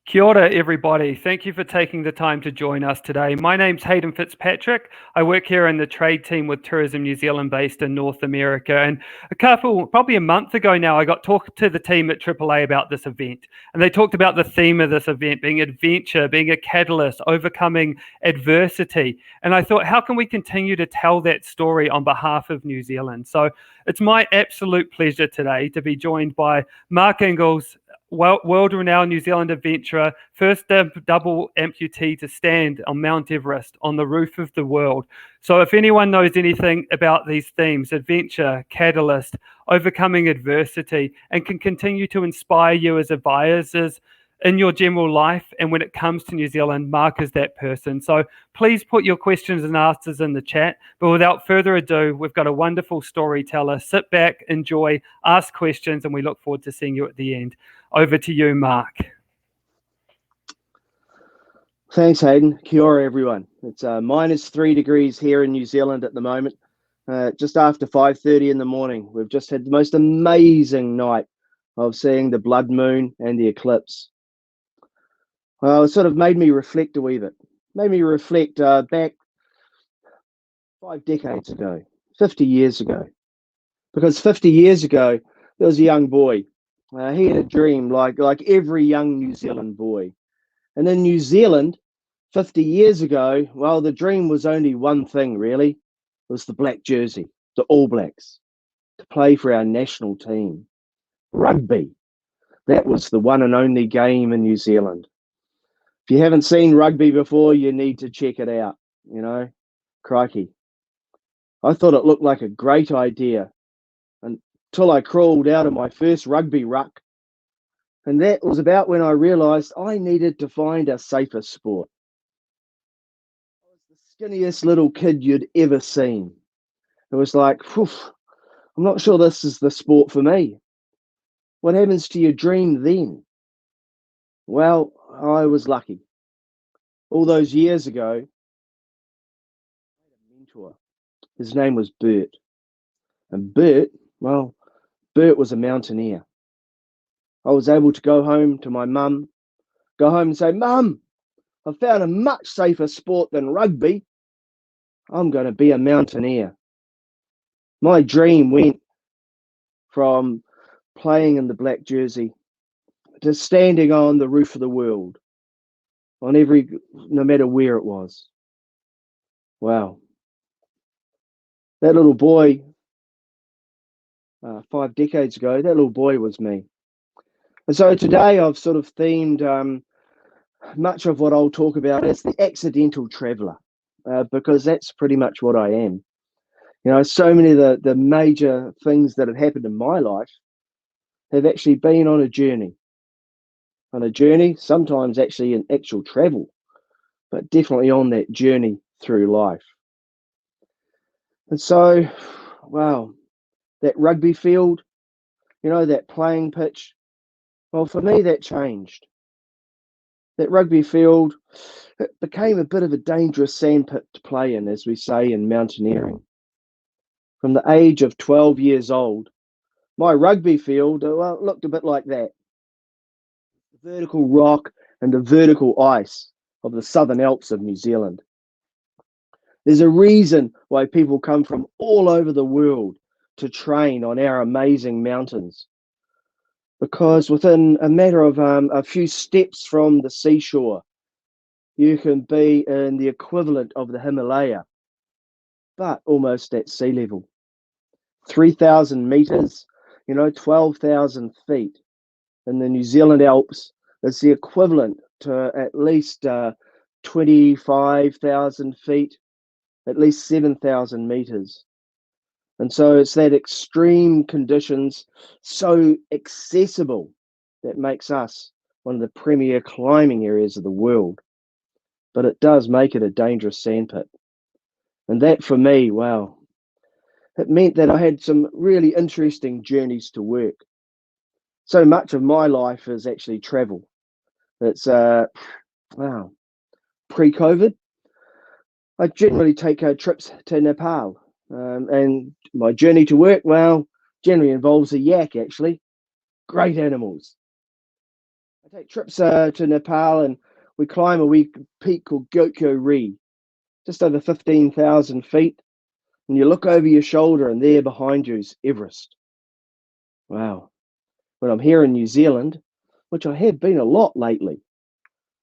Kia ora, everybody. Thank you for taking the time to join us today. My name's Hayden Fitzpatrick. I work here in the trade team with Tourism New Zealand based in North America. And probably a month ago now, I got talked to the team at AAA about this event. And they talked about the theme of this event being adventure, being a catalyst, overcoming adversity. And I thought, how can we continue to tell that story on behalf of New Zealand? So it's my absolute pleasure today to be joined by Mark Ingalls, world-renowned New Zealand adventurer, first double amputee to stand on Mount Everest on the roof of the world. So if anyone knows anything about these themes, adventure, catalyst, overcoming adversity, and can continue to inspire you as advisors in your general life, and when it comes to New Zealand, Mark is that person. So please put your questions and answers in the chat. But without further ado, we've got a wonderful storyteller. Sit back, enjoy, ask questions, and we look forward to seeing you at the end. Over to you, Mark. Thanks, Hayden. Kia ora, everyone. It's -3 degrees here in New Zealand at the moment, just after 5:30 in the morning. We've just had the most amazing night of seeing the blood moon and the eclipse. Well, it sort of made me reflect a wee bit. Made me reflect back 5 decades ago, 50 years ago. Because 50 years ago, there was a young boy. He had a dream like every young New Zealand boy. And in New Zealand, 50 years ago, well, the dream was only one thing, really. It was the black jersey, the All Blacks, to play for our national team. Rugby. That was the one and only game in New Zealand. If you haven't seen rugby before, you need to check it out, crikey. I thought it looked like a great idea until I crawled out of my first rugby ruck. And that was about when I realized I needed to find a safer sport. I was the skinniest little kid you'd ever seen. It was like, I'm not sure this is the sport for me. What happens to your dream then? Well, I was lucky. All those years ago, I had a mentor. His name was Bert. And Bert was a mountaineer. I was able to go home to my mum, go home and say, Mum, I found a much safer sport than rugby. I'm going to be a mountaineer. My dream went from playing in the black jersey to standing on the roof of the world, no matter where it was. Wow. That little boy, 5 decades ago, that little boy was me. And so today I've sort of themed much of what I'll talk about as the accidental traveller, because that's pretty much what I am. So many of the major things that have happened in my life have actually been on a journey. On a journey, sometimes actually in actual travel, but definitely on that journey through life. And so, wow, that rugby field, that playing pitch, well, for me, that changed. That rugby field, it became a bit of a dangerous sandpit to play in, as we say in mountaineering. From the age of 12 years old, my rugby field, looked a bit like that. The vertical rock and the vertical ice of the Southern Alps of New Zealand. There's a reason why people come from all over the world to train on our amazing mountains. Because within a matter of a few steps from the seashore, you can be in the equivalent of the Himalaya, but almost at sea level. 3,000 meters, 12,000 feet in the New Zealand Alps is the equivalent to at least 25,000 feet, at least 7,000 meters. And so it's that extreme conditions, so accessible, that makes us one of the premier climbing areas of the world. But it does make it a dangerous sandpit. And that for me, wow, it meant that I had some really interesting journeys to work. So much of my life is actually travel. It's, pre-COVID, I generally take trips to Nepal. And my journey to work, well, generally involves a yak, actually. Great animals. I take trips to Nepal, and we climb a wee peak called Gokyo Ri, just over 15,000 feet. And you look over your shoulder, and there behind you is Everest. Wow. When I'm here in New Zealand, which I have been a lot lately,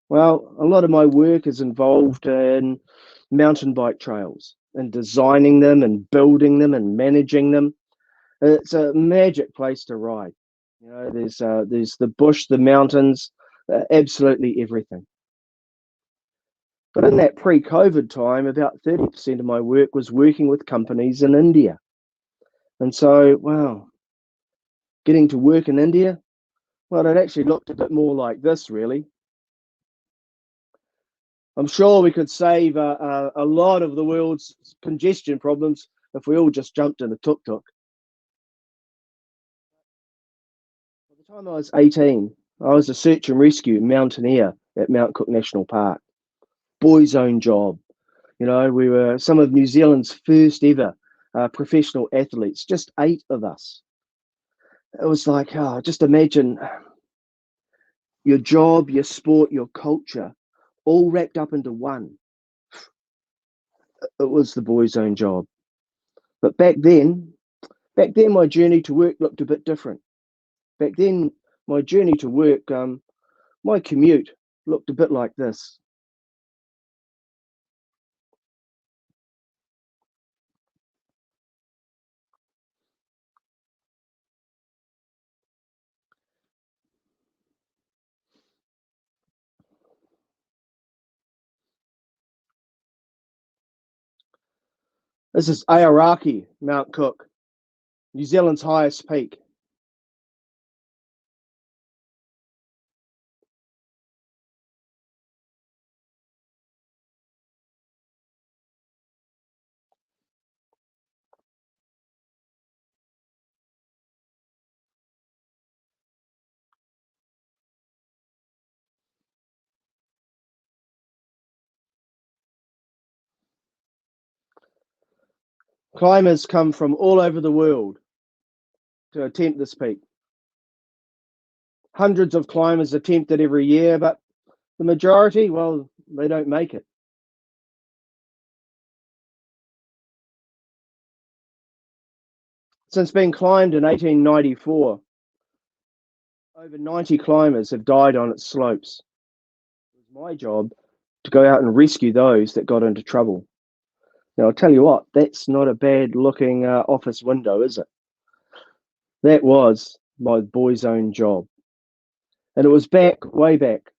well, a lot of my work is involved in mountain bike trails and designing them and building them and managing them. It's a magic place to ride. You know, there's the bush, the mountains, absolutely everything. But in that pre-COVID time, about 30% of my work was working with companies in India. And so, wow, getting to work in India, well, it actually looked a bit more like this, really. I'm sure we could save a lot of the world's congestion problems if we all just jumped in a tuk-tuk. By the time I was 18, I was a search and rescue mountaineer at Mount Cook National Park. Boy's own job. You know, we were some of New Zealand's first ever professional athletes, just 8 of us. It was like, just imagine your job, your sport, your culture, all wrapped up into one. It was the boy's own job. But back then, my journey to work looked a bit different. Back then, my journey to work, my commute looked a bit like this. This is Aoraki, Mount Cook, New Zealand's highest peak. Climbers come from all over the world to attempt this peak. Hundreds of climbers attempt it every year, but the majority, well, they don't make it. Since being climbed in 1894, over 90 climbers have died on its slopes. It was my job to go out and rescue those that got into trouble. Now, I'll tell you what, that's not a bad looking office window, is it? That was my boy's own job. And it was way back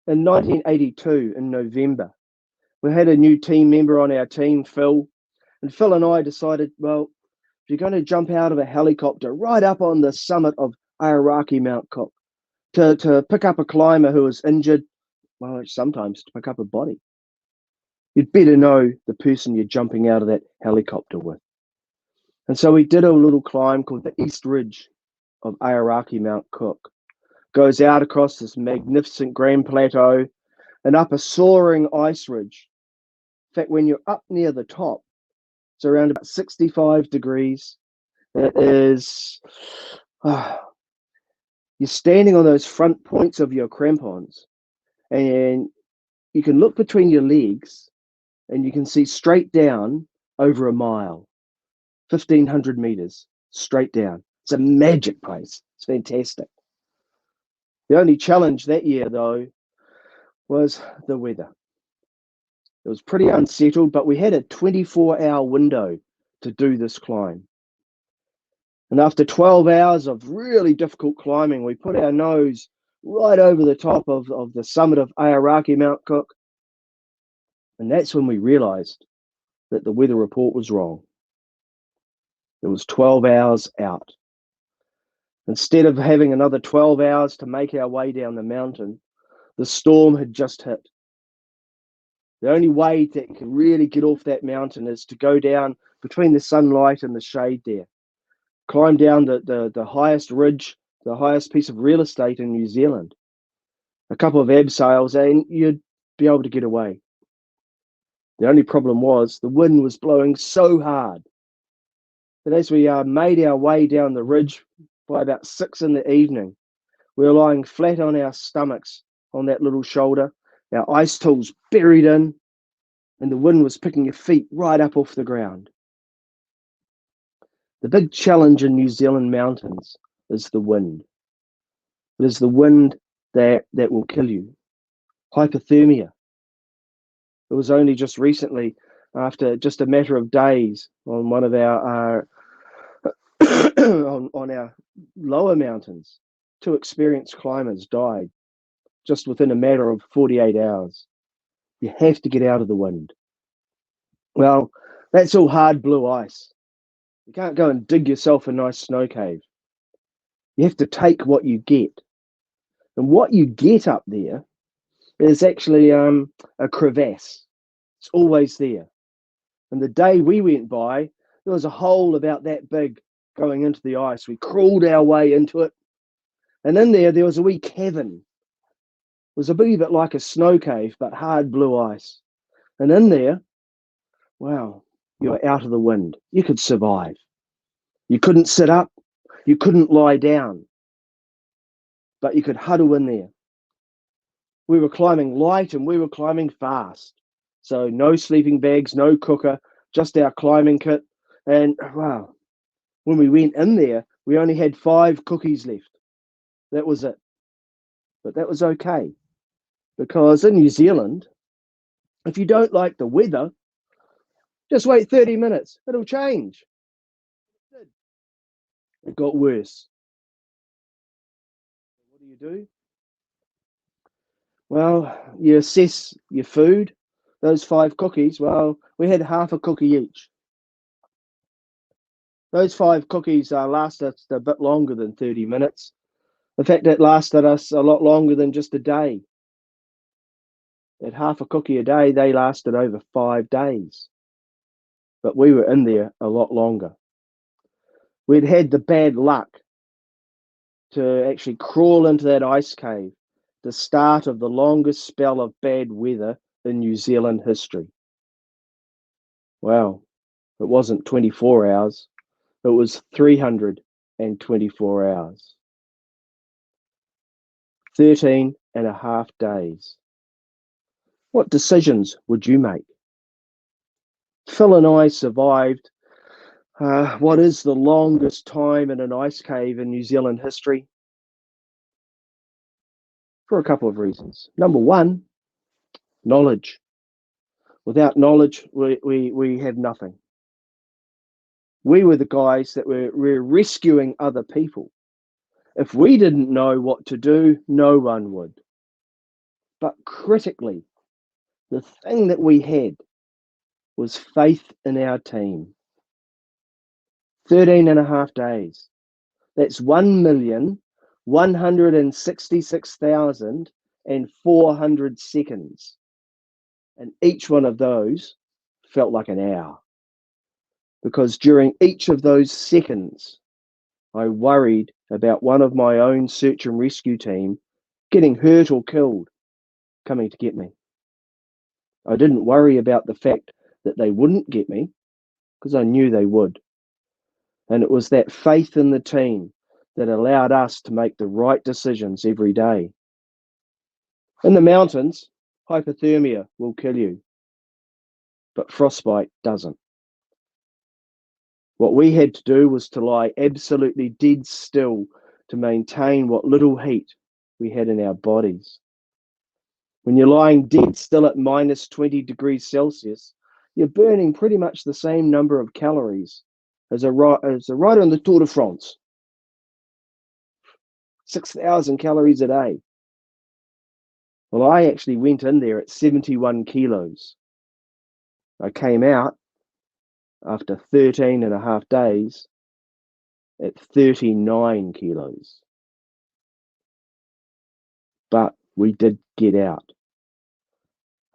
in 1982 in November. We had a new team member on our team, Phil. And Phil and I decided, well, if you're going to jump out of a helicopter right up on the summit of Aoraki Mount Cook to pick up a climber who was injured, well, sometimes to pick up a body, you'd better know the person you're jumping out of that helicopter with. And so we did a little climb called the East Ridge of Aoraki Mount Cook. Goes out across this magnificent Grand Plateau and up a soaring ice ridge. In fact, when you're up near the top, it's around about 65 degrees. It is, you're standing on those front points of your crampons, and you can look between your legs and you can see straight down over a mile, 1,500 meters straight down. It's a magic place. It's fantastic. The only challenge that year, though, was the weather. It was pretty unsettled, but we had a 24-hour window to do this climb. And after 12 hours of really difficult climbing, we put our nose right over the top of the summit of Aoraki Mount Cook. And that's when we realized that the weather report was wrong. It was 12 hours out. Instead of having another 12 hours to make our way down the mountain, the storm had just hit. The only way that you can really get off that mountain is to go down between the sunlight and the shade there. Climb down the highest ridge, the highest piece of real estate in New Zealand. A couple of abseils and you'd be able to get away. The only problem was the wind was blowing so hard that as we made our way down the ridge by about 6 in the evening, We were lying flat on our stomachs on that little shoulder, our ice tools buried in, and the wind was picking your feet right up off the ground. The big challenge in New Zealand mountains is the wind. It is the wind that will kill you. Hypothermia. It was only just recently, after just a matter of days, on one of our on our lower mountains, 2 experienced climbers died just within a matter of 48 hours. You have to get out of the wind. Well, that's all hard blue ice. You can't go and dig yourself a nice snow cave. You have to take what you get. And what you get up there is actually a crevasse. It's always there. And the day we went by, there was a hole about that big going into the ice. We crawled our way into it. And in there was a wee cavern. It was a wee bit like a snow cave, but hard blue ice. And in there, wow, you were out of the wind. You could survive. You couldn't sit up. You couldn't lie down. But you could huddle in there. We were climbing light and we were climbing fast. So no sleeping bags, no cooker, just our climbing kit. And wow, when we went in there, we only had 5 cookies left. That was it. But that was okay. Because in New Zealand, if you don't like the weather, just wait 30 minutes. It'll change. It got worse. What do? Well, you assess your food. Those 5 cookies, well, we had half a cookie each. Those 5 cookies lasted us a bit longer than 30 minutes. In fact, it lasted us a lot longer than just a day. At half a cookie a day, they lasted over 5 days. But we were in there a lot longer. We'd had the bad luck to actually crawl into that ice cave, the start of the longest spell of bad weather in New Zealand history. Well, it wasn't 24 hours, it was 324 hours. 13 and a half days. What decisions would you make? Phil and I survived what is the longest time in an ice cave in New Zealand history for a couple of reasons. Number one, knowledge. Without knowledge, we have nothing. We were the guys that were rescuing other people. If we didn't know what to do, no one would. But critically, the thing that we had was faith in our team. 13 and a half days. That's 1,166,400 seconds. And each one of those felt like an hour. Because during each of those seconds, I worried about one of my own search and rescue team getting hurt or killed, coming to get me. I didn't worry about the fact that they wouldn't get me, because I knew they would. And it was that faith in the team that allowed us to make the right decisions every day. In the mountains, hypothermia will kill you, but frostbite doesn't. What we had to do was to lie absolutely dead still to maintain what little heat we had in our bodies. When you're lying dead still at minus 20 degrees Celsius, you're burning pretty much the same number of calories as a rider on the Tour de France. 6,000 calories a day. Well, I actually went in there at 71 kilos. I came out after 13 and a half days at 39 kilos. But we did get out.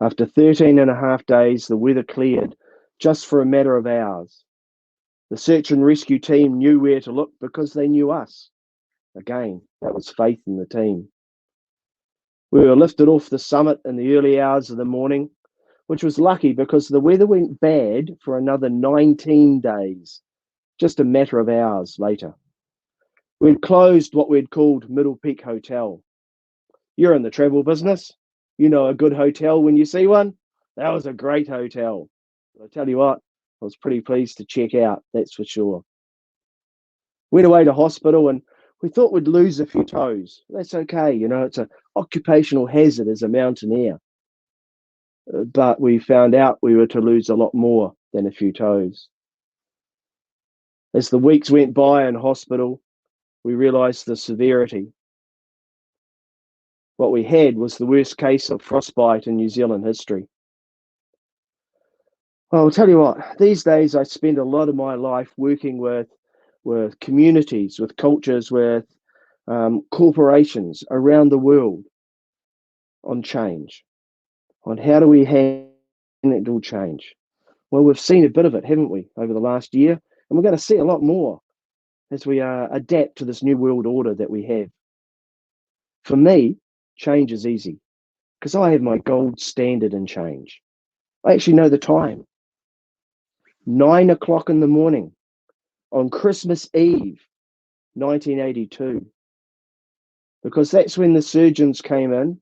After 13 and a half days, the weather cleared just for a matter of hours. The search and rescue team knew where to look because they knew us. Again, that was faith in the team. We were lifted off the summit in the early hours of the morning, which was lucky because the weather went bad for another 19 days, just a matter of hours later. We'd closed what we'd called Middle Peak Hotel. You're in the travel business. You know a good hotel when you see one. That was a great hotel. I tell you what, I was pretty pleased to check out, that's for sure. Went away to hospital and we thought we'd lose a few toes. That's okay, it's an occupational hazard as a mountaineer. But we found out we were to lose a lot more than a few toes. As the weeks went by in hospital, we realised the severity. What we had was the worst case of frostbite in New Zealand history. Well, I'll tell you what, these days I spend a lot of my life working with communities, with cultures, with corporations around the world on change, on how do we handle change. Well, we've seen a bit of it, haven't we, over the last year? And we're going to see a lot more as we adapt to this new world order that we have. For me, change is easy because I have my gold standard in change. I actually know the time. 9 o'clock in the morning on Christmas Eve, 1982. Because that's when the surgeons came in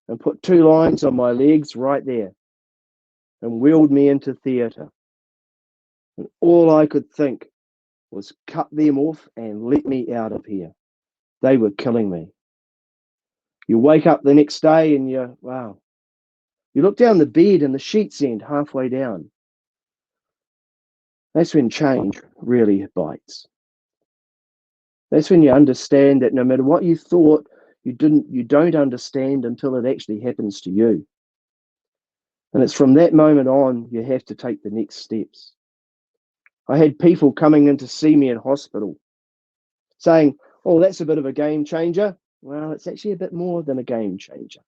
and put 2 lines on my legs right there and wheeled me into theatre. And all I could think was cut them off and let me out of here. They were killing me. You wake up the next day and wow. You look down the bed and the sheets end halfway down. That's when change really bites. That's when you understand that no matter what you thought, you don't understand until it actually happens to you. And it's from that moment on, you have to take the next steps. I had people coming in to see me in hospital saying, oh, that's a bit of a game changer. Well, it's actually a bit more than a game changer.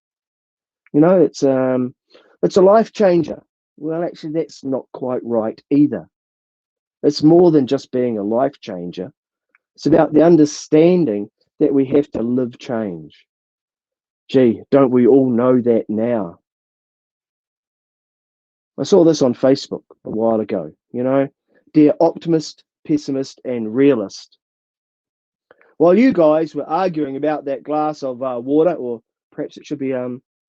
It's a life changer. Well, actually, that's not quite right either. It's more than just being a life changer. It's about the understanding that we have to live change. Gee, don't we all know that now? I saw this on Facebook a while ago, dear optimist, pessimist, and realist. While you guys were arguing about that glass of water, or perhaps it should be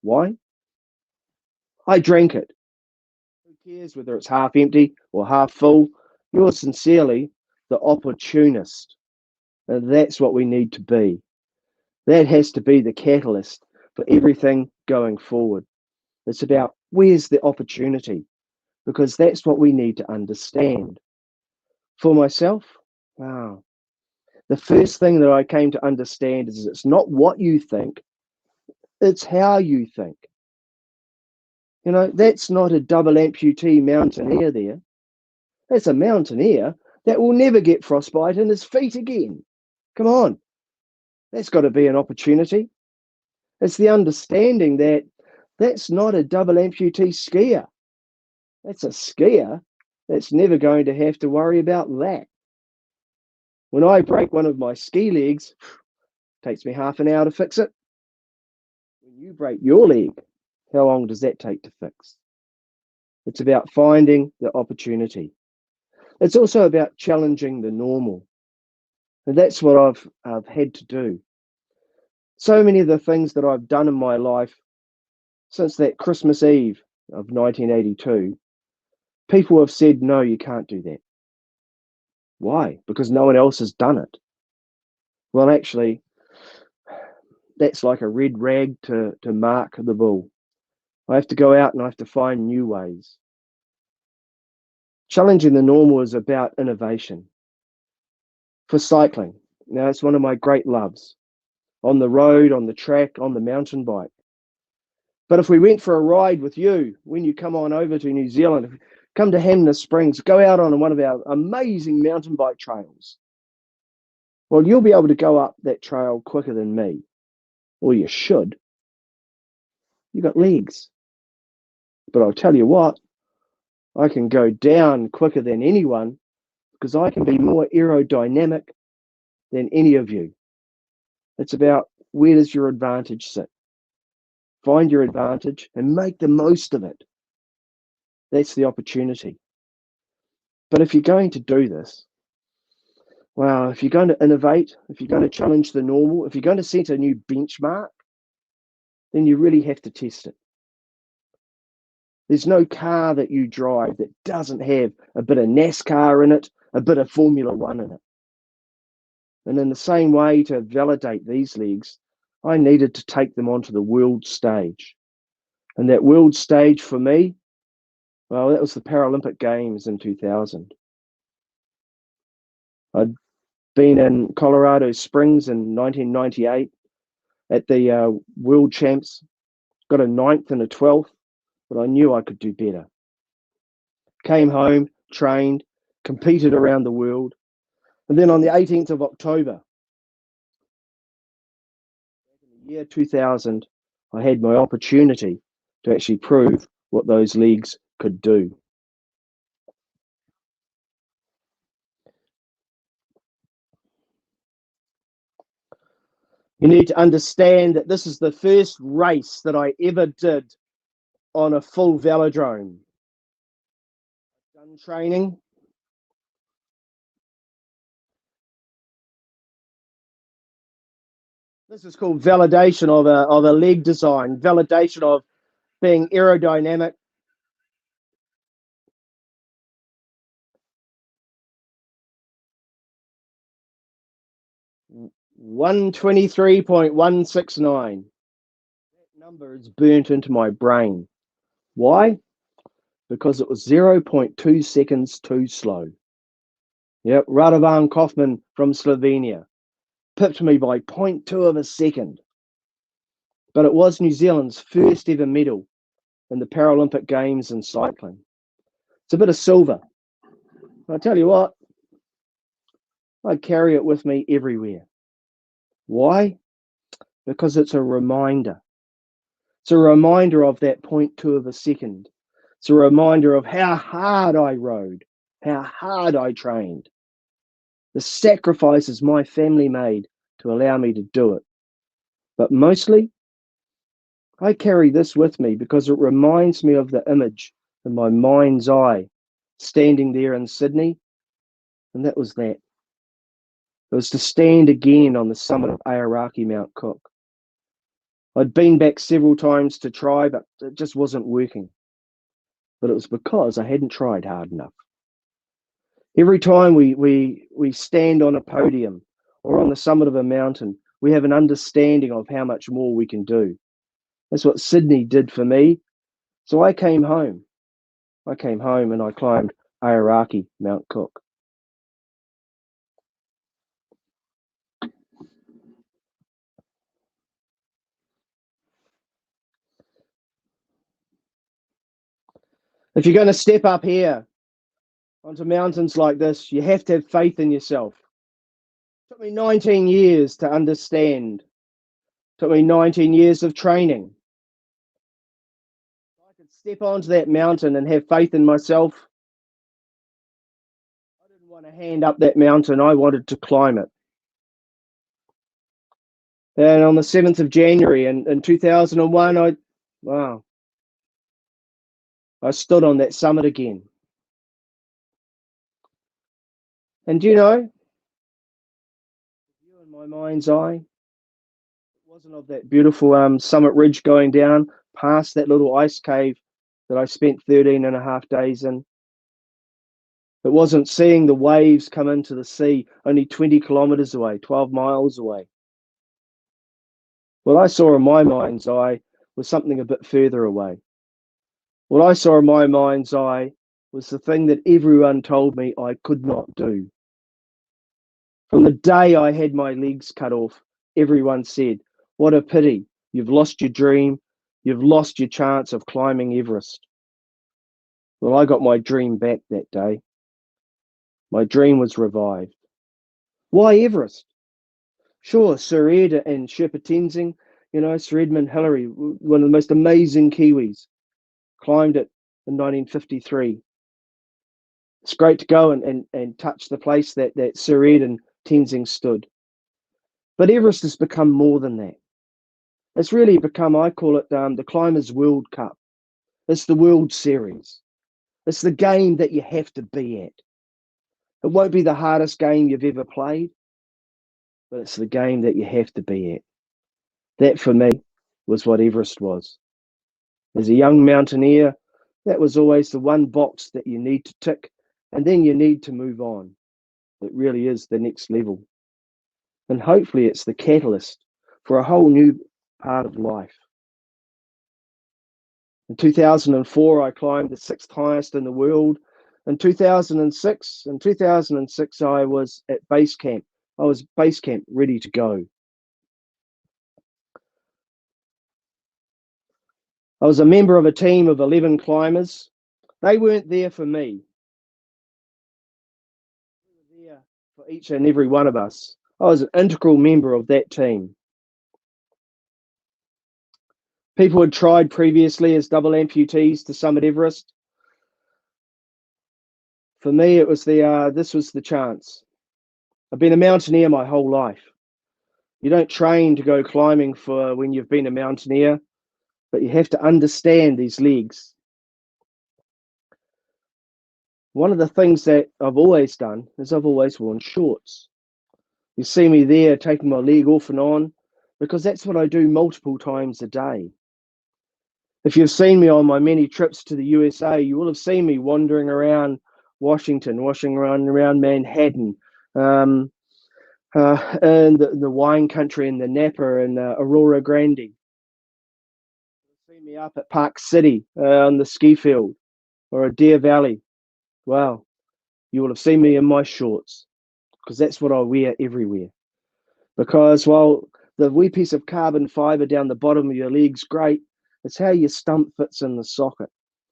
wine, I drank it. Who cares whether it's half empty or half full? Yours sincerely, the opportunist. And that's what we need to be. That has to be the catalyst for everything going forward. It's about where's the opportunity, because that's what we need to understand. For myself, wow, the first thing that I came to understand is it's not what you think, it's how you think. That's not a double amputee mountaineer there. That's a mountaineer that will never get frostbite in his feet again. Come on. That's got to be an opportunity. It's the understanding that that's not a double amputee skier. That's a skier that's never going to have to worry about that. When I break one of my ski legs, it takes me half an hour to fix it. When you break your leg, how long does that take to fix? It's about finding the opportunity. It's also about challenging the normal. And that's what I've had to do. So many of the things that I've done in my life since that Christmas Eve of 1982, people have said, no, you can't do that. Why? Because no one else has done it. Well, actually, that's like a red rag to mark the bull. I have to go out and I have to find new ways. Challenging the normal is about innovation. For cycling, now it's one of my great loves. On the road, on the track, on the mountain bike. But if we went for a ride with you, when you come on over to New Zealand, come to Hamner Springs, go out on one of our amazing mountain bike trails. Well, you'll be able to go up that trail quicker than me. Or you should. You've got legs. But I'll tell you what, I can go down quicker than anyone because I can be more aerodynamic than any of you. It's about where does your advantage sit? Find your advantage and make the most of it. That's the opportunity. But if you're going to do this, Well, if you're going to innovate, if you're going to challenge the normal, if you're going to set a new benchmark, then you really have to test it. There's no car that you drive that doesn't have a bit of NASCAR in it, a bit of Formula One in it. And in the same way, to validate these legs, I needed to take them onto the world stage. And that world stage for me, well, that was the Paralympic Games in 2000. I'd been in Colorado Springs in 1998 at the World Champs, got a 9th and a 12th, but I knew I could do better. Came home, trained, competed around the world. And then on the 18th of October, in the year 2000, I had my opportunity to actually prove what those legs could do. You need to understand that this is the first race that I ever did on a full velodrome. I've done training. This is called validation of a leg design, validation of being aerodynamic. $123.169. That number is burnt into my brain. Why? Because it was 0.2 seconds too slow. Yep, Radovan Kaufman from Slovenia pipped me by 0.2 of a second. But it was New Zealand's first ever medal in the Paralympic Games in cycling. It's a bit of silver. I tell you what, I carry it with me everywhere. Why? Because it's a reminder. It's a reminder of that 0.2 of a second. It's a reminder of how hard I rode, how hard I trained, the sacrifices my family made to allow me to do it. But mostly, I carry this with me because it reminds me of the image in my mind's eye, standing there in Sydney, and that was that. It was to stand again on the summit of Aoraki Mount Cook. I'd been back several times to try, but it just wasn't working. But it was because I hadn't tried hard enough. Every time we stand on a podium or on the summit of a mountain, we have an understanding of how much more we can do. That's what Sydney did for me. So I came home. I came home and I climbed Aoraki Mount Cook. If you're going to step up here onto mountains like this, you have to have faith in yourself. It took me 19 years to understand. It took me 19 years of training. If I could step onto that mountain and have faith in myself, I didn't want to hand up that mountain. I wanted to climb it. And on the 7th of January in 2001, I stood on that summit again. And you know, you in my mind's eye, it wasn't of that beautiful summit ridge going down past that little ice cave that I spent 13 and a half days in. It wasn't seeing the waves come into the sea only 20 kilometers away, 12 miles away. What I saw in my mind's eye was something a bit further away. What I saw in my mind's eye was the thing that everyone told me I could not do. From the day I had my legs cut off, everyone said, "What a pity, you've lost your dream, you've lost your chance of climbing Everest." Well, I got my dream back that day. My dream was revived. Why Everest? Sure, Sir Ed and Sherpa Tenzing, Sir Edmund Hillary, one of the most amazing Kiwis, climbed it in 1953. It's great to go and touch the place that Sir Ed and Tenzing stood. But Everest has become more than that. It's really become, I call it the Climbers World Cup. It's the World Series. It's the game that you have to be at. It won't be the hardest game you've ever played, but it's the game that you have to be at. That for me was what Everest was. As a young mountaineer, that was always the one box that you need to tick, and then you need to move on. It really is the next level. And hopefully it's the catalyst for a whole new part of life. In 2004, I climbed the sixth highest in the world. In 2006, I was at base camp. I was base camp ready to go. I was a member of a team of 11 climbers. They weren't there for me. They were there for each and every one of us. I was an integral member of that team. People had tried previously as double amputees to summit Everest. For me, it was this was the chance. I've been a mountaineer my whole life. You don't train to go climbing for when you've been a mountaineer, but you have to understand these legs. One of the things that I've always done is I've always worn shorts. You see me there taking my leg off and on because that's what I do multiple times a day. If you've seen me on my many trips to the USA, you will have seen me wandering around Washington, washing around Manhattan, in the wine country in the Napa and Aurora Grande. You'll see me up at Park City on the ski field or at Deer Valley. Wow, you will have seen me in my shorts because that's what I wear everywhere. Because while the wee piece of carbon fiber down the bottom of your leg's great, it's how your stump fits in the socket.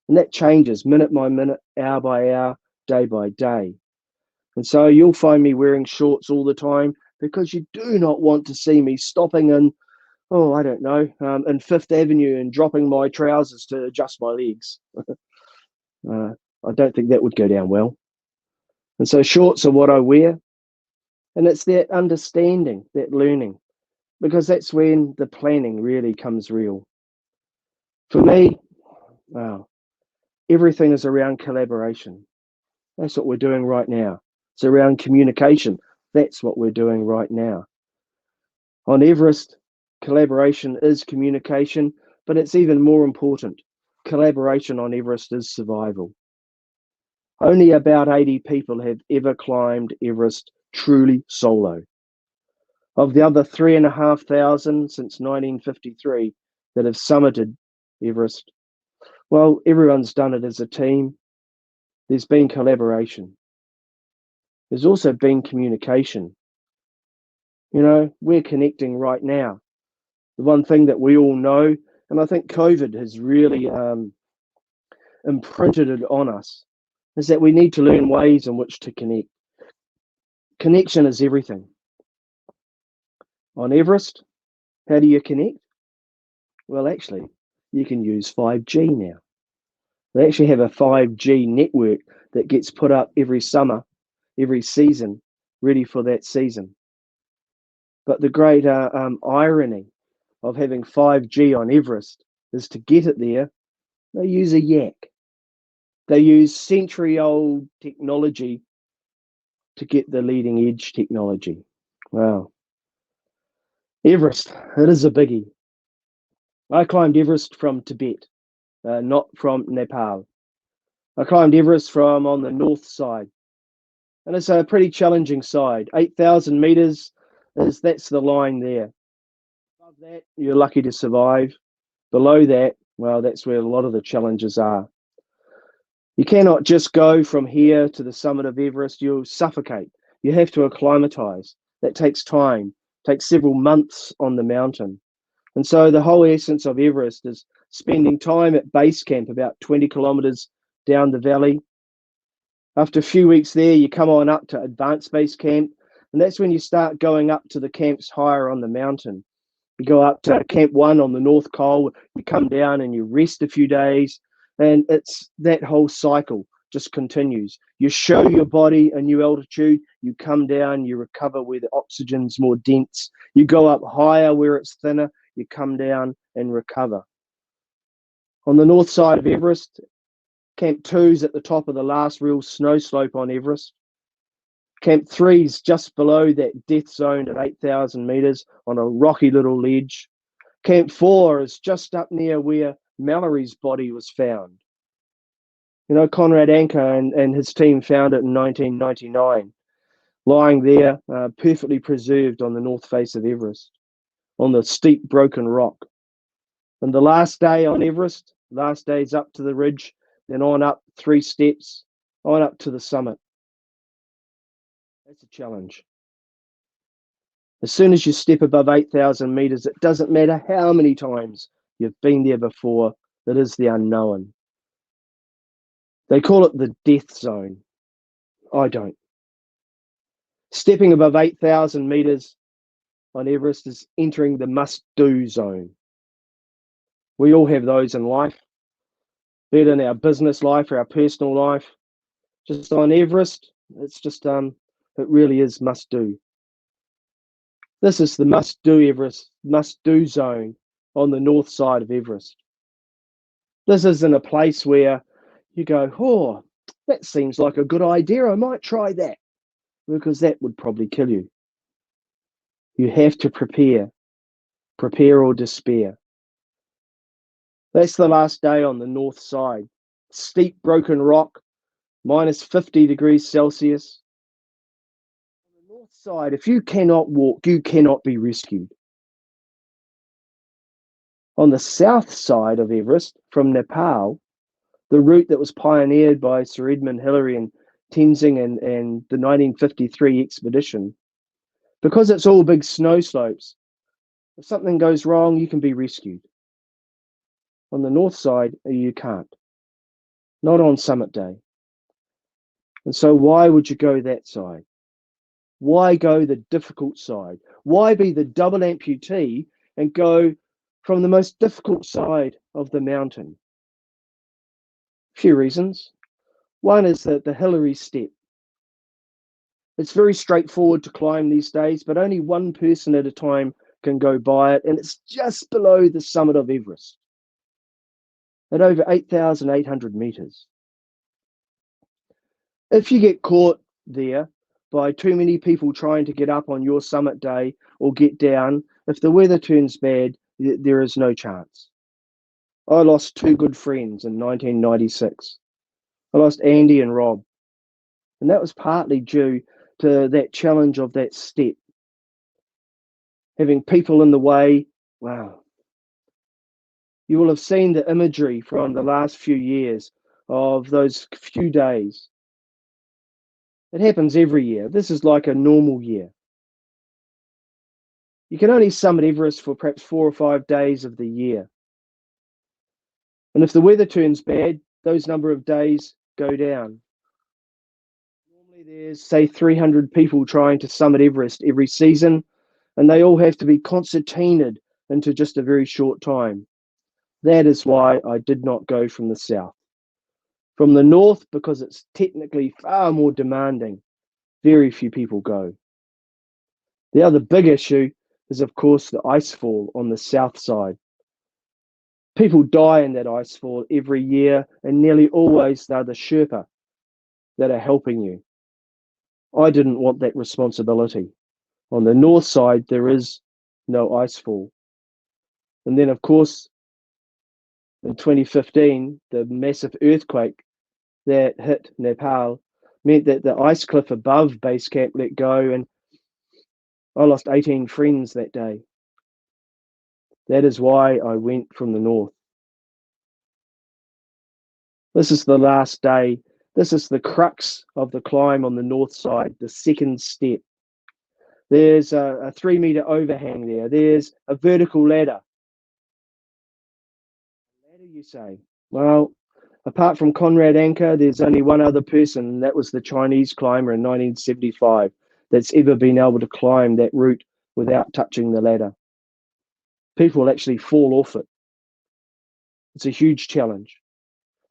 And that changes minute by minute, hour by hour, day by day. And so you'll find me wearing shorts all the time because you do not want to see me stopping in, in Fifth Avenue and dropping my trousers to adjust my legs. I don't think that would go down well. And so shorts are what I wear. And it's that understanding, that learning, because that's when the planning really comes real. For me, wow, everything is around collaboration. That's what we're doing right now. It's around communication. That's what we're doing right now. On Everest, collaboration is communication, but it's even more important. Collaboration on Everest is survival. Only about 80 people have ever climbed Everest truly solo. Of the other 3,500 since 1953 that have summited Everest, well, everyone's done it as a team. There's been collaboration. There's also been communication. You know, we're connecting right now. The one thing that we all know, and I think COVID has really imprinted it on us, is that we need to learn ways in which to connect. Connection is everything. On Everest, how do you connect? Well, actually, you can use 5G now. They actually have a 5G network that gets put up every summer, every season, ready for that season. But the great irony of having 5G on Everest is to get it there, they use a yak. They use century-old technology to get the leading edge technology. Wow. Everest, it is a biggie. I climbed Everest from Tibet, not from Nepal. I climbed Everest from on the north side. And it's a pretty challenging side. 8,000 meters that's the line there. Above that, you're lucky to survive. Below that, well, that's where a lot of the challenges are. You cannot just go from here to the summit of Everest. You'll suffocate. You have to acclimatize. That takes time, takes several months on the mountain. And so the whole essence of Everest is spending time at base camp, about 20 kilometers down the valley. After a few weeks there, you come on up to advanced base camp, and that's when you start going up to the camps higher on the mountain. You go up to Camp 1 on the North Col, you come down and you rest a few days, and it's that whole cycle just continues. You show your body a new altitude, you come down, you recover where the oxygen's more dense, you go up higher where it's thinner, you come down and recover. On the north side of Everest, Camp 2's at the top of the last real snow slope on Everest. Camp 3 is just below that death zone at 8,000 meters on a rocky little ledge. Camp 4 is just up near where Mallory's body was found. You know, Conrad Anker and his team found it in 1999, lying there, perfectly preserved on the north face of Everest, on the steep broken rock. And the last day on Everest, last day's up to the ridge, then on up 3 steps, on up to the summit. That's a challenge. As soon as you step above 8,000 meters, it doesn't matter how many times you've been there before, it is the unknown. They call it the death zone. I don't. Stepping above 8,000 meters on Everest is entering the must-do zone. We all have those in life, be it in our business life or our personal life. Just on Everest, it's just, it really is must-do. This is the must-do Everest, must-do zone on the north side of Everest. This isn't a place where you go, oh, that seems like a good idea, I might try that, because that would probably kill you. You have to prepare or despair. That's the last day on the north side. Steep broken rock, minus 50 degrees Celsius. On the north side, if you cannot walk, you cannot be rescued. On the south side of Everest, from Nepal, the route that was pioneered by Sir Edmund Hillary and Tenzing and the 1953 expedition, because it's all big snow slopes, if something goes wrong, you can be rescued. On the north side, you can't. Not on summit day. And so why would you go that side? Why go the difficult side? Why be the double amputee and go from the most difficult side of the mountain? A few reasons. One is that the Hillary step. It's very straightforward to climb these days, but only one person at a time can go by it, and it's just below the summit of Everest at over 8,800 meters. If you get caught there by too many people trying to get up on your summit day or get down, if the weather turns bad, there is no chance. I lost 2 good friends in 1996. I lost Andy and Rob, and that was partly due to that challenge of that step. Having people in the way, wow. You will have seen the imagery from the last few years of those few days. It happens every year. This is like a normal year. You can only summit Everest for perhaps 4 or 5 days of the year. And if the weather turns bad, those number of days go down. Normally there's, say, 300 people trying to summit Everest every season, and they all have to be concertinaed into just a very short time. That is why I did not go from the south. From the north, because it's technically far more demanding, very few people go. The other big issue is, of course, the icefall on the south side. People die in that icefall every year, and nearly always they're the Sherpa that are helping you. I didn't want that responsibility. On the north side, there is no icefall. And then, of course, in 2015, the massive earthquake that hit Nepal meant that the ice cliff above base camp let go, and I lost 18 friends that day. That is why I went from the north. This is the last day. This is the crux of the climb on the north side, the second step. There's a 3-meter overhang there. There's a vertical ladder. Ladder, you say? Well, apart from Conrad Anker, there's only one other person, and that was the Chinese climber in 1975 that's ever been able to climb that route without touching the ladder. People actually fall off it. It's a huge challenge.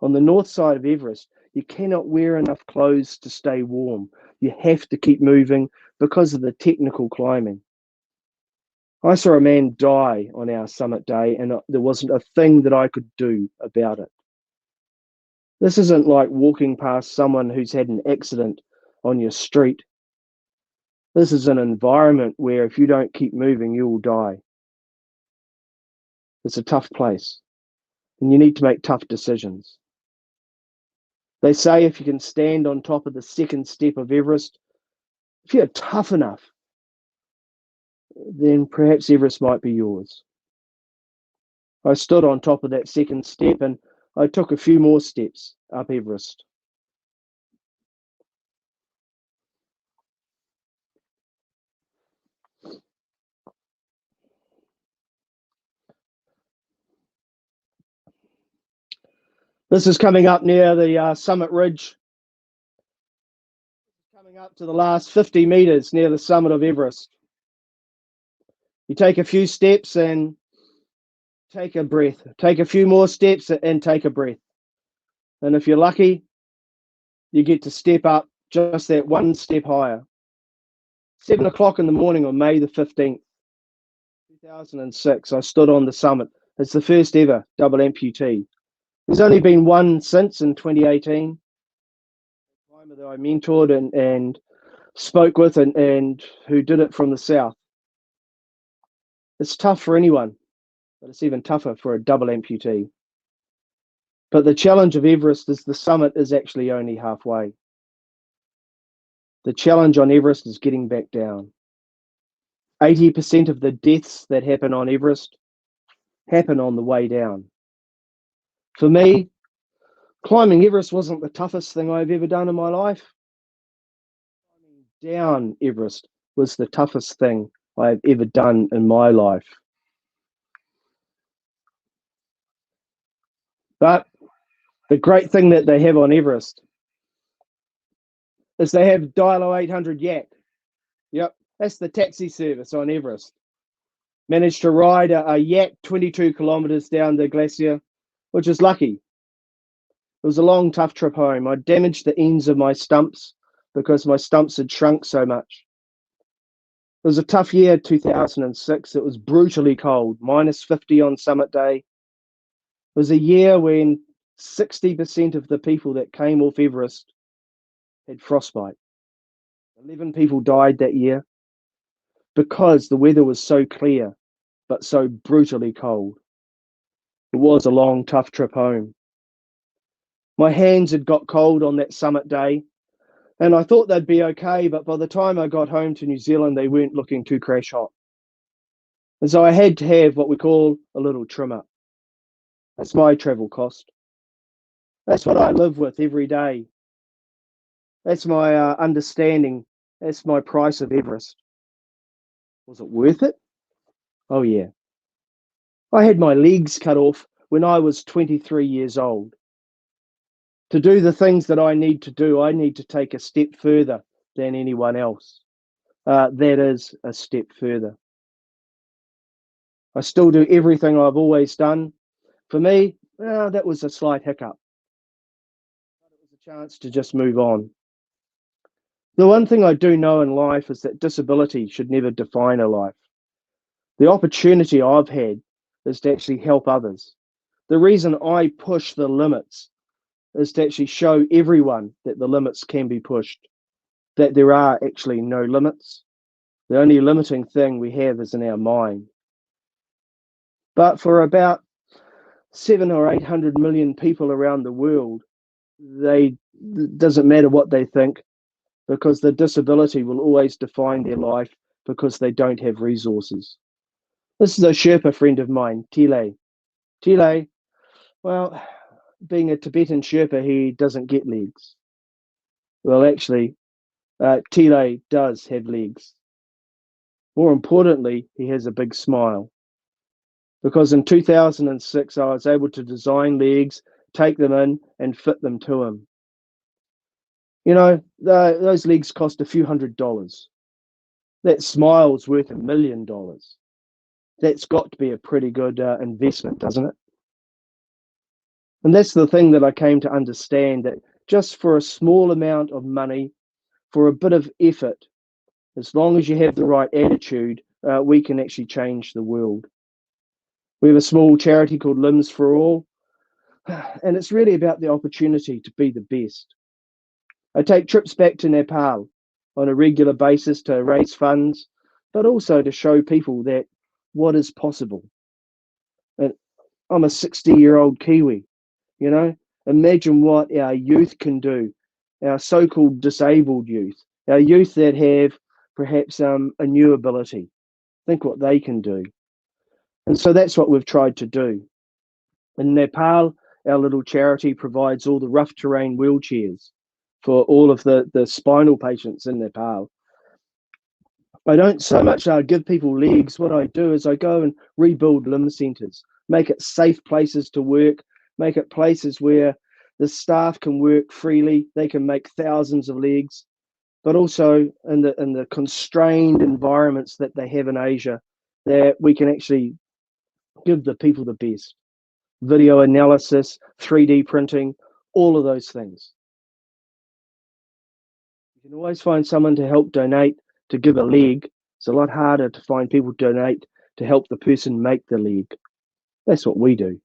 On the north side of Everest, you cannot wear enough clothes to stay warm. You have to keep moving because of the technical climbing. I saw a man die on our summit day, and there wasn't a thing that I could do about it. This isn't like walking past someone who's had an accident on your street This is an environment where if you don't keep moving, you will die. It's a tough place, and you need to make tough decisions. They say if you can stand on top of the second step of Everest, if you're tough enough, then perhaps Everest might be yours. I stood on top of that second step and I took a few more steps up Everest. This is coming up near the summit ridge, coming up to the last 50 meters near the summit of Everest. You take a few steps and take a breath. Take a few more steps and take a breath. And if you're lucky, you get to step up just that one step higher. 7 o'clock in the morning on May the 15th, 2006, I stood on the summit. It's the first ever double amputee. There's only been one since in 2018. The climber that I mentored and spoke with and who did it from the south. It's tough for anyone, but it's even tougher for a double amputee. But the challenge of Everest is the summit is actually only halfway. The challenge on Everest is getting back down. 80% of the deaths that happen on Everest happen on the way down. For me, climbing Everest wasn't the toughest thing I've ever done in my life. Climbing down Everest was the toughest thing I've ever done in my life. But the great thing that they have on Everest is they have Dialo 800 Yak. Yep, that's the taxi service on Everest. Managed to ride a Yak 22 kilometers down the glacier, which is lucky. It was a long, tough trip home. I damaged the ends of my stumps because my stumps had shrunk so much. It was a tough year, 2006. It was brutally cold, minus 50 on summit day. It was a year when 60% of the people that came off Everest had frostbite. 11 people died that year because the weather was so clear, but so brutally cold. It was a long, tough trip home. My hands had got cold on that summit day, and I thought they'd be okay, but by the time I got home to New Zealand, they weren't looking too crash hot. And so I had to have what we call a little trim up. That's my travel cost. That's what I live with every day. That's my understanding. That's my price of Everest. Was it worth it? Oh, yeah. I had my legs cut off when I was 23 years old. To do the things that I need to do, I need to take a step further than anyone else. That is a step further. I still do everything I've always done. For me, that was a slight hiccup. But it was a chance to just move on. The one thing I do know in life is that disability should never define a life. The opportunity I've had is to actually help others. The reason I push the limits is to actually show everyone that the limits can be pushed, that there are actually no limits. The only limiting thing we have is in our mind. But for about 700 or 800 million people around the world, it doesn't matter what they think, because the disability will always define their life because they don't have resources. This is a Sherpa friend of mine, Tile. Tile, well, being a Tibetan Sherpa, he doesn't get legs. Well, actually, Tile does have legs. More importantly, he has a big smile. Because in 2006, I was able to design legs, take them in, and fit them to him. You know, those legs cost a few $100s. That smile's worth $1 million. That's got to be a pretty good investment, doesn't it? And that's the thing that I came to understand, that just for a small amount of money, for a bit of effort, as long as you have the right attitude, we can actually change the world. We have a small charity called Limbs for All, and it's really about the opportunity to be the best. I take trips back to Nepal. on a regular basis to raise funds, but also to show people that what is possible. And I'm a 60-year-old Kiwi, you know. Imagine what our youth can do, our so-called disabled youth, our youth that have perhaps a new ability. Think what they can do. And so that's what we've tried to do. In Nepal, our little charity provides all the rough terrain wheelchairs for all of the spinal patients in Nepal. I don't so much give people legs. What I do is I go and rebuild limb centres, make it safe places to work, make it places where the staff can work freely. They can make thousands of legs, but also in the constrained environments that they have in Asia, that we can actually give the people the best. Video analysis, 3D printing, all of those things. You can always find someone to help donate to give a leg. It's a lot harder to find people donate to help the person make the leg. That's what we do.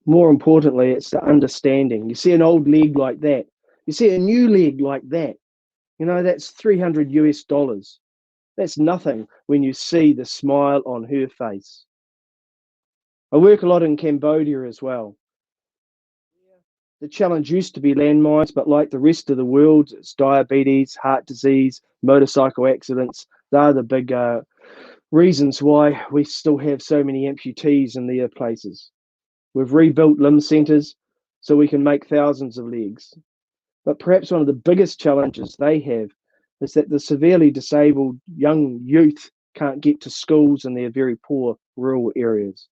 More importantly, it's the understanding. You see an old leg like that. You see a new leg like that. You know, that's $300. That's nothing when you see the smile on her face. I work a lot in Cambodia as well. The challenge used to be landmines, but like the rest of the world, it's diabetes, heart disease, motorcycle accidents. They're the big reasons why we still have so many amputees in their places. We've rebuilt limb centres so we can make thousands of legs. But perhaps one of the biggest challenges they have is that the severely disabled young youth can't get to schools in their very poor rural areas.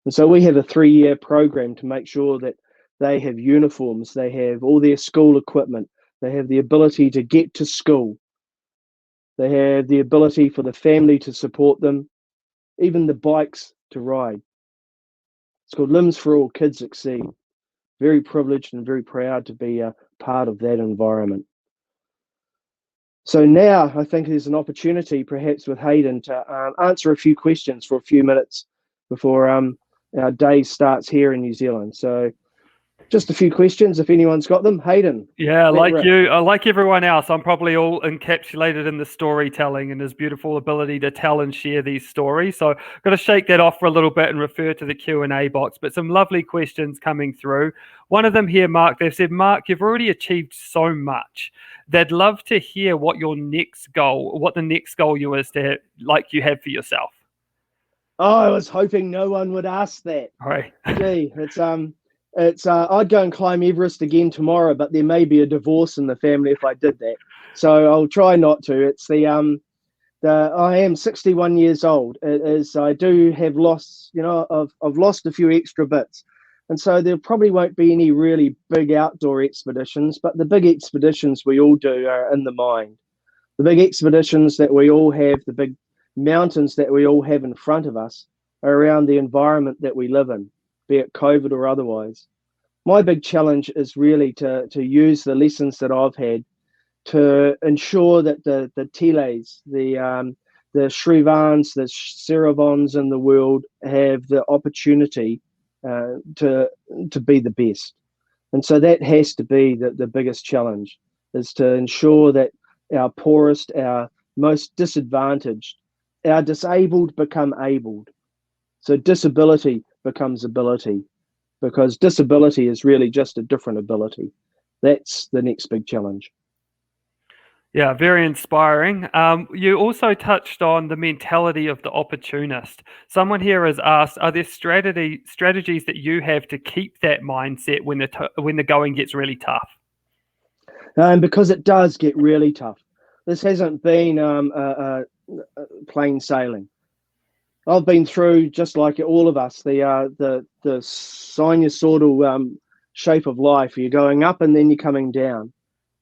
And so we have a 3-year program to make sure that they have uniforms, they have all their school equipment, they have the ability to get to school, they have the ability for the family to support them, even the bikes to ride. It's called Limbs for All Kids Exceed. Very privileged and very proud to be a part of that environment. So now I think there's an opportunity perhaps with Hayden to answer a few questions for a few minutes before our day starts here in New Zealand. So just a few questions if anyone's got them. Hayden. Yeah, like everyone else, I'm probably all encapsulated in the storytelling and his beautiful ability to tell and share these stories. So I've got to shake that off for a little bit and refer to the Q&A box. But some lovely questions coming through. One of them here, Mark, they've said, Mark, you've already achieved so much. They'd love to hear what the next goal you have for yourself. Oh, I was hoping no one would ask that. All right. Gee, it's I'd go and climb Everest again tomorrow, but there may be a divorce in the family if I did that. So I'll try not to. It's I am 61 years old. It is, I do have lost, I've lost a few extra bits. And so there probably won't be any really big outdoor expeditions, but the big expeditions we all do are in the mind. The big expeditions that we all have, the big mountains that we all have in front of us are around the environment that we live in, be it COVID or otherwise. My big challenge is really to use the lessons that I've had to ensure that the Teles, the Shrivans, the Seravons in the world have the opportunity to be the best. And so that has to be the biggest challenge, is to ensure that our poorest, our most disadvantaged, our disabled become abled. So disability becomes ability, because disability is really just a different ability. That's the next big challenge. Yeah, very inspiring. You also touched on the mentality of the opportunist. Someone here has asked, are there strategies that you have to keep that mindset when the going gets really tough? Because it does get really tough. This hasn't been plain sailing. I've been through, just like all of us, the sinusoidal shape of life. You're going up and then you're coming down.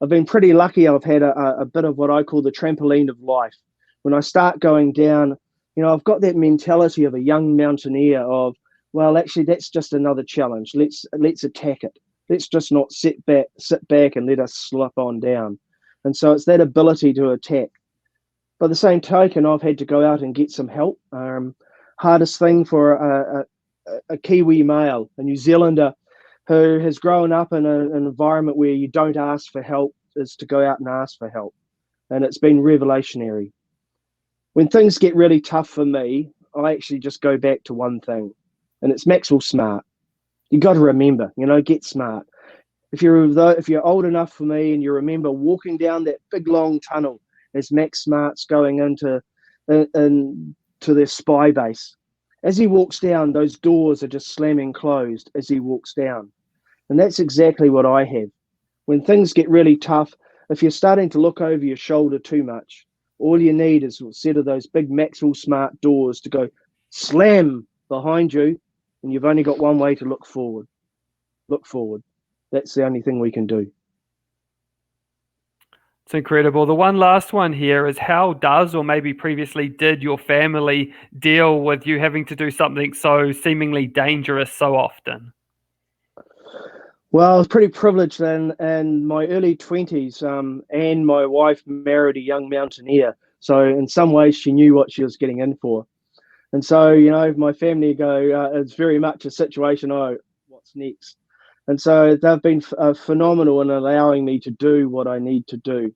I've been pretty lucky. I've had a bit of what I call the trampoline of life. When I start going down, I've got that mentality of a young mountaineer of, well, actually, that's just another challenge. Let's attack it. Let's just not sit back and let us slip on down. And so it's that ability to attack. By the same token, I've had to go out and get some help. Hardest thing for a Kiwi male, a New Zealander who has grown up in an environment where you don't ask for help, is to go out and ask for help. and it's been revelationary. When things get really tough for me, I actually just go back to one thing, and it's Maxwell Smart. You got to remember, get smart. If you're old enough for me and you remember walking down that big long tunnel as Max Smart's going into their spy base, as he walks down, those doors are just slamming closed as he walks down. And that's exactly what I have. When things get really tough, if you're starting to look over your shoulder too much, all you need is a set of those big Maxwell Smart doors to go slam behind you, and you've only got one way to look forward. Look forward. That's the only thing we can do. It's incredible. The one last one here is, how does, or maybe previously did, your family deal with you having to do something so seemingly dangerous so often? Well, I was pretty privileged in my early 20s, and my wife married a young mountaineer. So in some ways, she knew what she was getting in for. And so, my family go, it's very much a situation, what's next? And so they've been phenomenal in allowing me to do what I need to do.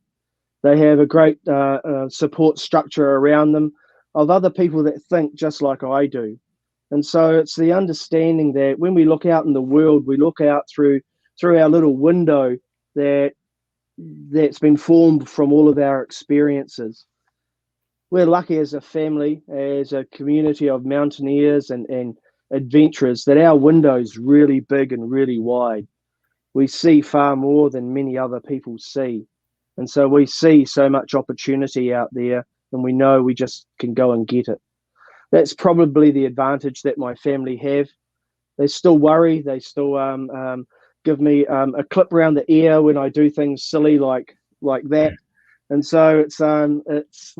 They have a great support structure around them of other people that think just like I do. And so it's the understanding that when we look out in the world, we look out through our little window that's been formed from all of our experiences. We're lucky as a family, as a community of mountaineers and adventurers, that our window's really big and really wide. We see far more than many other people see. And so we see so much opportunity out there, and we know we just can go and get it. That's probably the advantage that my family have. They still worry. They still give me a clip around the ear when I do things silly like that. And so it's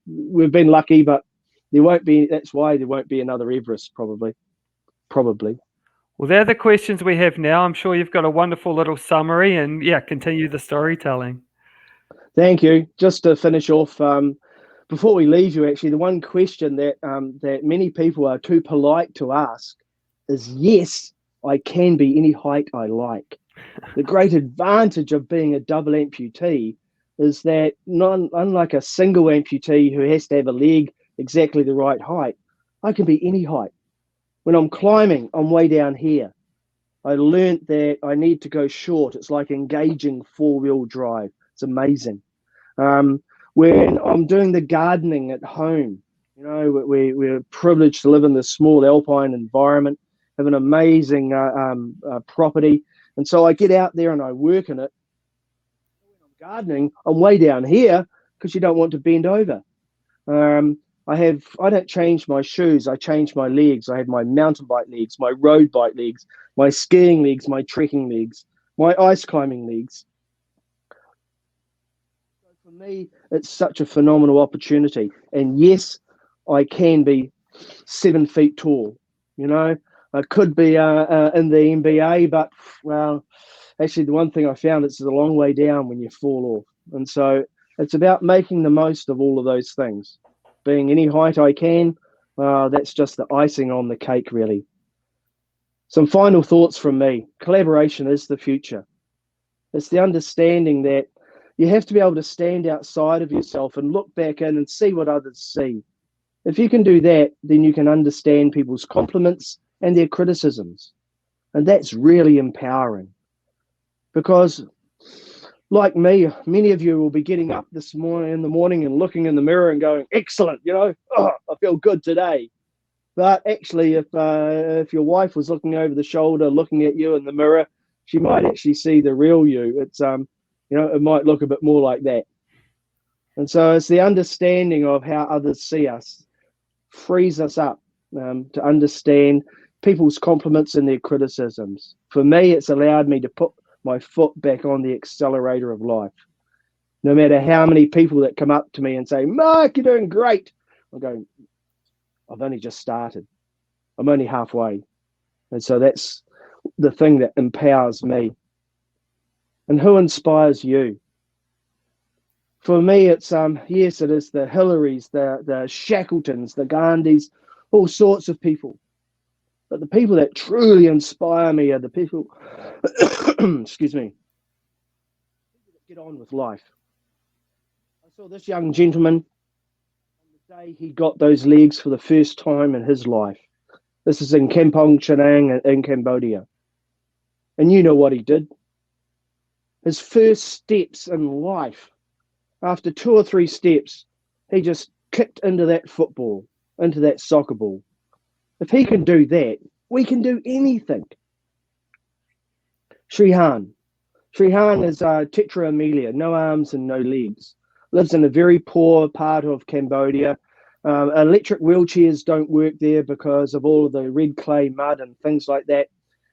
we've been lucky, but there won't be. That's why there won't be another Everest, probably. Well, they're the questions we have now. I'm sure you've got a wonderful little summary, and continue the storytelling. Thank you. Just to finish off, before we leave you, actually, the one question that many people are too polite to ask is, yes, I can be any height I like. The great advantage of being a double amputee is that unlike a single amputee who has to have a leg exactly the right height, I can be any height. When I'm climbing, I'm way down here. I learned that I need to go short. It's like engaging four-wheel drive. It's amazing. When I'm doing the gardening at home, we're privileged to live in this small alpine environment, have an amazing property. And so I get out there and I work in it. When I'm gardening, I'm way down here because you don't want to bend over. I don't change my shoes. I change my legs. I have my mountain bike legs, my road bike legs, my skiing legs, my trekking legs, my ice climbing legs. So for me, it's such a phenomenal opportunity. And yes, I can be 7 feet tall. I could be in the NBA, but well, actually, the one thing I found, it's a long way down when you fall off. And so it's about making the most of all of those things. Being any height I can, that's just the icing on the cake, really. Some final thoughts from me. Collaboration is the future. It's the understanding that you have to be able to stand outside of yourself and look back in and see what others see. If you can do that, then you can understand people's compliments and their criticisms. And that's really empowering. Because like me, many of you will be getting up this morning in the morning and looking in the mirror and going, excellent, I feel good today. But actually, if your wife was looking over the shoulder, looking at you in the mirror, she might actually see the real you. It's it might look a bit more like that. And so it's the understanding of how others see us frees us up to understand people's compliments and their criticisms. For me, it's allowed me to put my foot back on the accelerator of life. No matter how many people that come up to me and say, Mark, you're doing great. I'm going, I've only just started. I'm only halfway. And so that's the thing that empowers me. And who inspires you? For me, it's, yes, it is the Hillarys, the Shackletons, the Gandhis, all sorts of people. But the people that truly inspire me are the people, excuse me, that get on with life. saw this young gentleman on the day he got those legs for the first time in his life. This is in Kampong Chhnang in Cambodia. And you know what he did? His first steps in life, after 2 or 3 steps, he just kicked into that football, into that soccer ball. If he can do that, we can do anything. Srihan. Srihan is tetraamelia, no arms and no legs. Lives in a very poor part of Cambodia. Electric wheelchairs don't work there because of all of the red clay mud and things like that.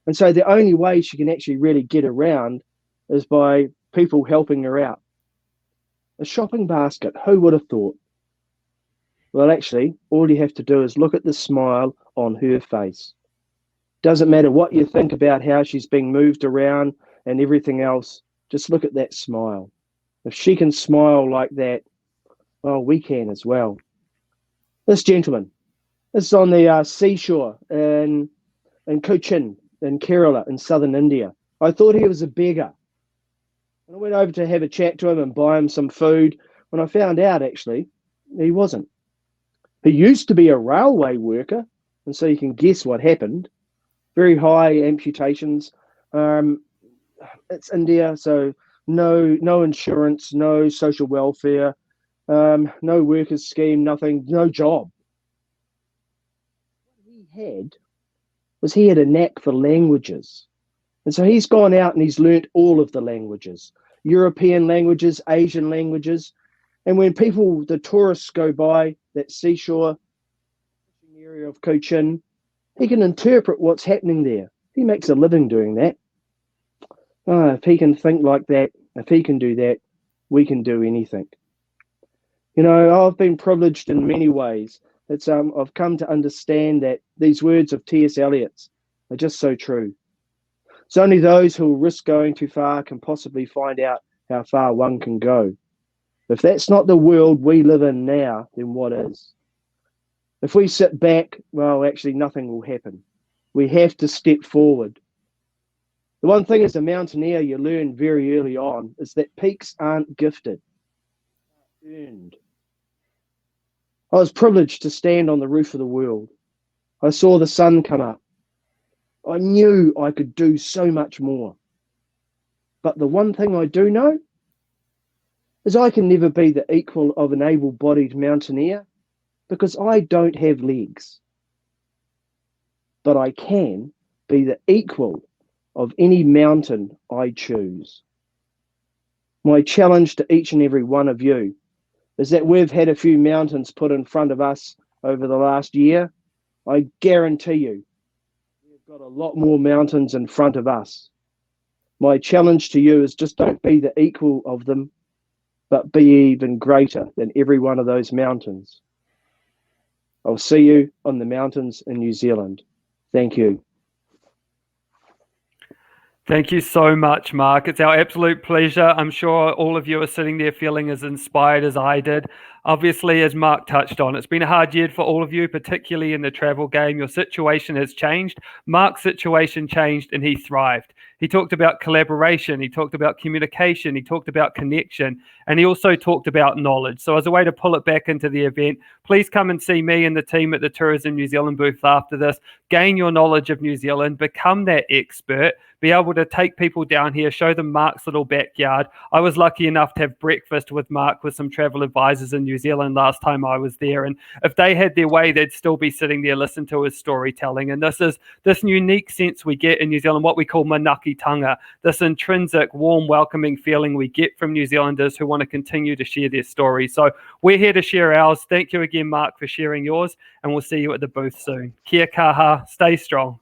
And so the only way she can actually really get around is by people helping her out. A shopping basket, who would have thought? Well, actually, all you have to do is look at the smile on her face. Doesn't matter what you think about how she's being moved around and everything else, just look at that smile. If she can smile like that, well, we can as well. This gentleman, this is on the seashore in Cochin, in Kerala, in southern India. I thought he was a beggar. And I went over to have a chat to him and buy him some food. When I found out, actually, he wasn't. He used to be a railway worker, and so you can guess what happened. Very high amputations. It's India, so no insurance, no social welfare, no workers scheme, nothing, no job. What he had a knack for languages. And so he's gone out and he's learnt all of the languages, European languages, Asian languages. And when people, the tourists go by that seashore area of Cochin, he can interpret what's happening there. He makes a living doing that. If he can think like that, if he can do that, we can do anything. You know, I've been privileged in many ways. I've come to understand that these words of T.S. Eliot's are just so true. It's only those who will risk going too far can possibly find out how far one can go. If that's not the world we live in now, then what is? If we sit back, well, actually nothing will happen. We have to step forward. The one thing as a mountaineer you learn very early on is that peaks aren't gifted, they're earned. I was privileged to stand on the roof of the world. I saw the sun come up. I knew I could do so much more. But the one thing I do know is I can never be the equal of an able-bodied mountaineer because I don't have legs. But I can be the equal of any mountain I choose. My challenge to each and every one of you is that we've had a few mountains put in front of us over the last year. I guarantee you, we've got a lot more mountains in front of us. My challenge to you is just don't be the equal of them, but be even greater than every one of those mountains. I'll see you on the mountains in New Zealand. Thank you. Thank you so much, Mark. It's our absolute pleasure. I'm sure all of you are sitting there feeling as inspired as I did. Obviously, as Mark touched on, it's been a hard year for all of you, particularly in the travel game. Your situation has changed. Mark's situation changed and he thrived. He talked about collaboration. He talked about communication. He talked about connection. And he also talked about knowledge. So as a way to pull it back into the event, please come and see me and the team at the Tourism New Zealand booth after this. Gain your knowledge of New Zealand. Become that expert. Be able to take people down here, show them Mark's little backyard. I was lucky enough to have breakfast with Mark with some travel advisors in New Zealand last time I was there. And if they had their way, they'd still be sitting there listening to his storytelling. And this is this unique sense we get in New Zealand, what we call manakitanga, this intrinsic, warm, welcoming feeling we get from New Zealanders who want to continue to share their stories. So we're here to share ours. Thank you again, Mark, for sharing yours. And we'll see you at the booth soon. Kia kaha, stay strong.